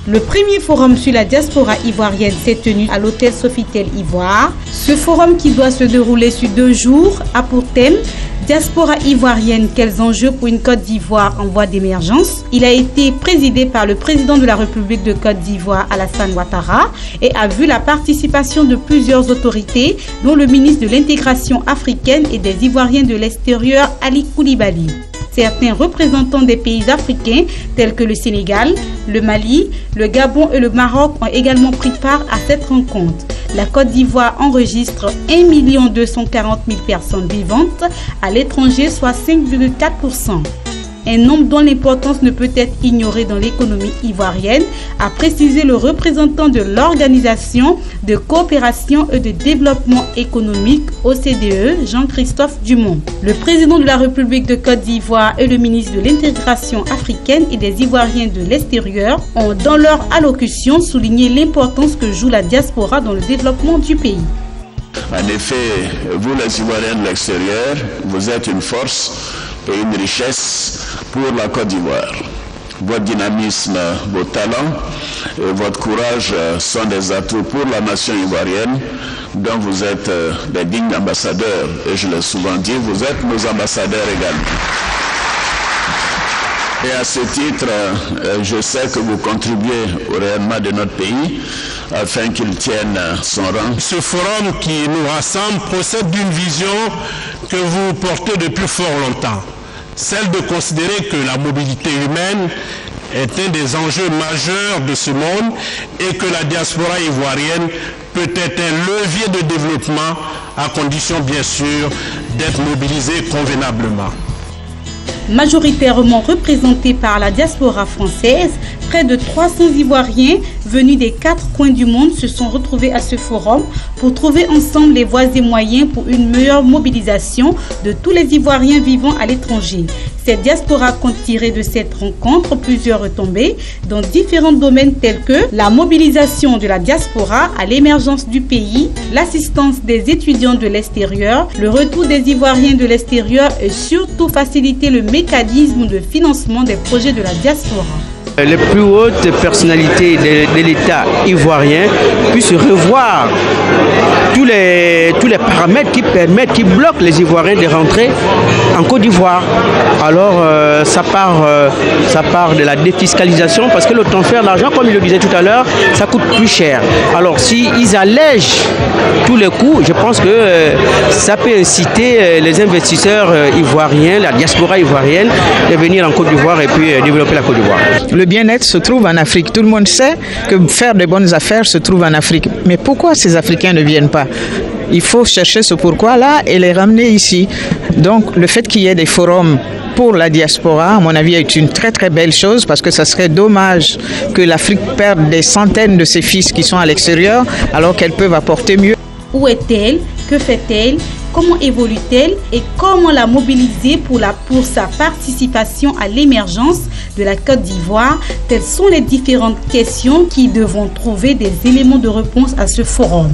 Le premier forum sur la diaspora ivoirienne s'est tenu à l'hôtel Sofitel Ivoire. Ce forum, qui doit se dérouler sur 2 jours, a pour thème Diaspora ivoirienne, quels enjeux pour une Côte d'Ivoire en voie d'émergence. Il a été présidé par le président de la République de Côte d'Ivoire, Alassane Ouattara, et a vu la participation de plusieurs autorités, dont le ministre de l'intégration africaine et des Ivoiriens de l'extérieur, Ali Koulibaly. Certains représentants des pays africains tels que le Sénégal, le Mali, le Gabon et le Maroc ont également pris part à cette rencontre. La Côte d'Ivoire enregistre 1 240 000 personnes vivantes à l'étranger, soit 5,4%. Un nombre dont l'importance ne peut être ignorée dans l'économie ivoirienne, a précisé le représentant de l'Organisation de coopération et de développement économique OCDE, Jean-Christophe Dumont. Le président de la République de Côte d'Ivoire et le ministre de l'intégration africaine et des Ivoiriens de l'extérieur ont, dans leur allocution, souligné l'importance que joue la diaspora dans le développement du pays. En effet, vous les Ivoiriens de l'extérieur, vous êtes une force et une richesse pour la Côte d'Ivoire. Votre dynamisme, vos talents et votre courage sont des atouts pour la nation ivoirienne, dont vous êtes des dignes ambassadeurs. Et je l'ai souvent dit, vous êtes nos ambassadeurs également. Et à ce titre, je sais que vous contribuez au rayonnement de notre pays afin qu'il tienne son rang. Ce forum qui nous rassemble procède d'une vision que vous portez depuis fort longtemps, celle de considérer que la mobilité humaine est un des enjeux majeurs de ce monde et que la diaspora ivoirienne peut être un levier de développement à condition bien sûr d'être mobilisée convenablement. Majoritairement représentés par la diaspora française, près de 300 Ivoiriens venus des 4 coins du monde se sont retrouvés à ce forum pour trouver ensemble les voies et moyens pour une meilleure mobilisation de tous les Ivoiriens vivant à l'étranger. Cette diaspora compte tirer de cette rencontre plusieurs retombées dans différents domaines tels que la mobilisation de la diaspora à l'émergence du pays, l'assistance des étudiants de l'extérieur, le retour des Ivoiriens de l'extérieur et surtout faciliter le mécanisme de financement des projets de la diaspora. Les plus hautes personnalités de l'État ivoirien puissent revoir tous les paramètres qui bloquent les Ivoiriens de rentrer en Côte d'Ivoire. Alors ça part de la défiscalisation, parce que le transfert d'argent, comme il le disait tout à l'heure, ça coûte plus cher. Alors s'ils allègent tous les coûts, je pense que ça peut inciter les investisseurs ivoiriens, la diaspora ivoirienne, de venir en Côte d'Ivoire et puis développer la Côte d'Ivoire. Le bien-être se trouve en Afrique. Tout le monde sait que faire de bonnes affaires se trouve en Afrique. Mais pourquoi ces Africains ne viennent pas? Il faut chercher ce pourquoi-là et les ramener ici. Donc le fait qu'il y ait des forums pour la diaspora, à mon avis, est une très très belle chose, parce que ça serait dommage que l'Afrique perde des centaines de ses fils qui sont à l'extérieur alors qu'elles peuvent apporter mieux. Où est-elle? Que fait-elle? Comment évolue-t-elle et comment la mobiliser pour sa participation à l'émergence de la Côte d'Ivoire? Telles sont les différentes questions qui devront trouver des éléments de réponse à ce forum.